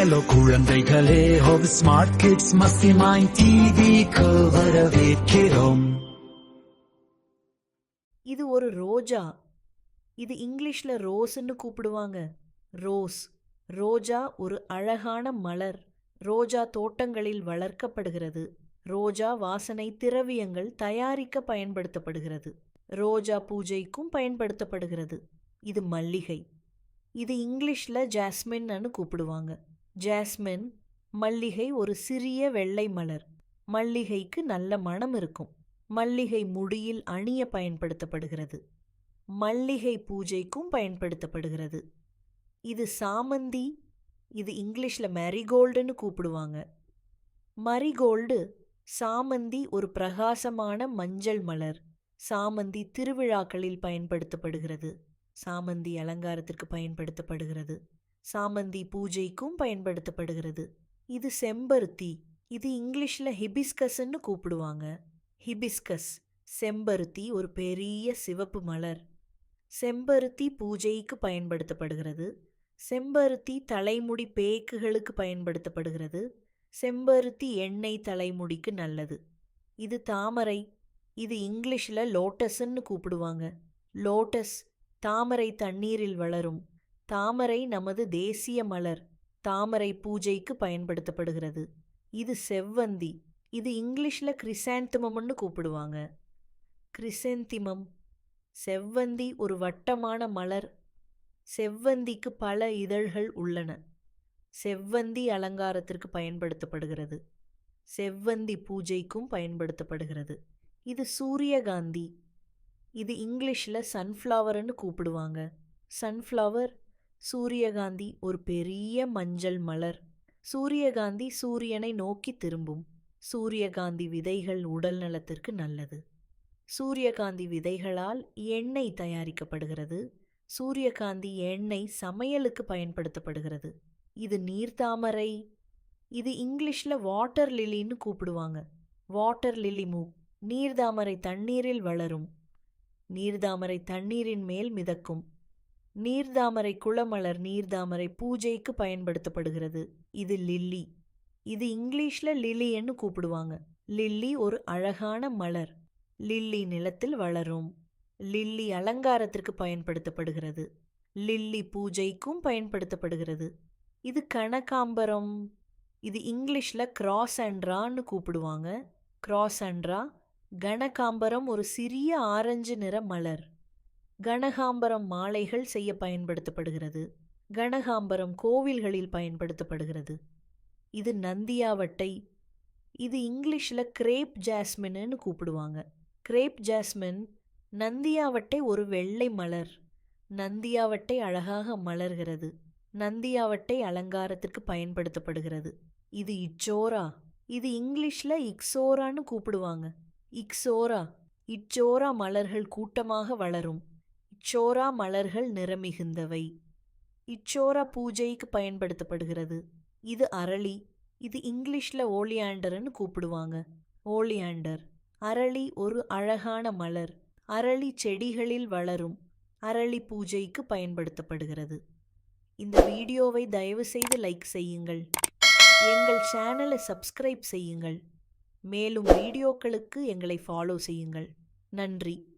Hello குழந்தைகளே, how smart kids Masti mind டிவிக்கு வரவேற்கிறோம். இது ஒரு ரோஜா. இது இங்கிலீஷ்ல ரோஸ்ன்னு கூப்பிடுவாங்க. ரோஸ், ரோஜா ஒரு அழகான மலர். ரோஜா தோட்டங்களில் வளர்க்கப்படுகிறது. ரோஜா வாசனை திரவியங்கள் தயாரிக்க பயன்படுத்தப்படுகிறது. ரோஜா பூஜைக்கும் பயன்படுத்தப்படுகிறது. இது மல்லிகை. இது இங்கிலீஷ்ல ஜாஸ்மின்னு கூப்பிடுவாங்க. ஜாஸ்மின், மல்லிகை ஒரு சிறிய வெள்ளை மலர். மல்லிகைக்கு நல்ல மணம் இருக்கும். மல்லிகை முடியில் அணிய பயன்படுத்தப்படுகிறது. மல்லிகை பூஜைக்கும் பயன்படுத்தப்படுகிறது. இது சாமந்தி. இது இங்கிலீஷ்ல மேரிகோல்டுன்னு கூப்பிடுவாங்க. மரிகோல்டு, சாமந்தி ஒரு பிரகாசமான மஞ்சள் மலர். சாமந்தி திருவிழாக்களில் பயன்படுத்தப்படுகிறது. சாமந்தி அலங்காரத்திற்கு பயன்படுத்தப்படுகிறது. சாமந்தி பூஜைக்கும் பயன்படுத்தப்படுகிறது. இது செம்பருத்தி. இது இங்கிலீஷ்ல ஹிபிஸ்கஸ்ன்னு கூப்பிடுவாங்க. ஹிபிஸ்கஸ், செம்பருத்தி ஒரு பெரிய சிவப்பு மலர். செம்பருத்தி பூஜைக்கு பயன்படுத்தப்படுகிறது. செம்பருத்தி தலைமுடி பேக்குகளுக்கு பயன்படுத்தப்படுகிறது. செம்பருத்தி எண்ணெய் தலைமுடிக்கு நல்லது. இது தாமரை. இது இங்கிலீஷ்ல லோட்டஸ்ன்னு கூப்பிடுவாங்க. லோட்டஸ் தாமரை தண்ணீரில் வளரும். தாமரை நமது தேசிய மலர். தாமரை பூஜைக்கு பயன்படுத்தப்படுகிறது. இது செவ்வந்தி. இது இங்கிலீஷ்ல கிரிசாந்திமம்னு கூப்பிடுவாங்க. கிரிசெந்திமம், செவ்வந்தி ஒரு வட்டமான மலர். செவ்வந்திக்கு பல இதழ்கள் உள்ளன. செவ்வந்தி அலங்காரத்திற்கு பயன்படுத்தப்படுகிறது. செவ்வந்தி பூஜைக்கும் பயன்படுத்தப்படுகிறது. இது சூரியகாந்தி. இது இங்கிலீஷ்ல சன்ஃப்ளவர்னு கூப்பிடுவாங்க. சன்ஃப்ளவர், சூரியகாந்தி ஒரு பெரிய மஞ்சள் மலர். சூரியகாந்தி சூரியனை நோக்கி திரும்பும். சூரியகாந்தி விதைகள் உடல் நலத்திற்கு நல்லது. சூரியகாந்தி விதைகளால் எண்ணெய் தயாரிக்கப்படுகிறது. சூரியகாந்தி எண்ணெய் சமையலுக்கு பயன்படுத்தப்படுகிறது. இது நீர்த்தாமரை. இது இங்கிலீஷ்ல வாட்டர் லில்லின்னு கூப்பிடுவாங்க. வாட்டர் லில்லி மூ. நீர்தாமரை தண்ணீரில் வளரும். நீர்தாமரை தண்ணீரின் மேல் மிதக்கும். நீர்தாமரை குளமலர் நீர்தாமரை பூஜைக்கு பயன்படுத்தப்படுகிறது. இது லில்லி. இது இங்கிலீஷ்ல லில்லின்னு கூப்பிடுவாங்க. லில்லி ஒரு அழகான மலர். லில்லி நிலத்தில் வளரும். லில்லி அலங்காரத்திற்கு பயன்படுத்தப்படுகிறது. லில்லி பூஜைக்கும் பயன்படுத்தப்படுகிறது. இது கனகாம்பரம். இது இங்கிலீஷ்ல கிராசாண்ட்ரான்னு கூப்பிடுவாங்க. கிராசாண்ட்ரா, கனகாம்பரம் ஒரு சிறிய ஆரஞ்சு நிற மலர். கனகாம்பரம் மாலைகள் செய்ய பயன்படுத்தப்படுகிறது. கனகாம்பரம் கோவில்களில் பயன்படுத்தப்படுகிறது. இது நந்தியாவட்டை. இது இங்கிலீஷ்ல கிரேப் ஜாஸ்மின்னு கூப்பிடுவாங்க. கிரேப் ஜாஸ்மின், நந்தியாவட்டை ஒரு வெள்ளை மலர். நந்தியாவட்டை அழகாக மலர்கிறது. நந்தியாவட்டை அலங்காரத்திற்கு பயன்படுத்தப்படுகிறது. இது இச்சோரா. இது இங்கிலீஷ்ல இக்ஸோரான்னு கூப்பிடுவாங்க. இக்ஸோரா, இச்சோரா மலர்கள் கூட்டமாக வளரும். இச்சோரா மலர்கள் நிறமிகுந்தவை. இச்சோரா பூஜைக்கு பயன்படுத்தப்படுகிறது. இது அரளி. இது இங்கிலீஷ்ல ஓலியாண்டர்னு கூப்பிடுவாங்க. ஓலியாண்டர், அரளி ஒரு அழகான மலர். அரளி செடிகளில் வளரும். அரளி பூஜைக்கு பயன்படுத்தப்படுகிறது. இந்த வீடியோவை தயவு செய்து லைக் செய்யுங்கள். எங்கள் சேனலை சப்ஸ்கிரைப் செய்யுங்கள். மேலும் வீடியோக்களுக்கு எங்களை ஃபாலோ செய்யுங்கள். நன்றி.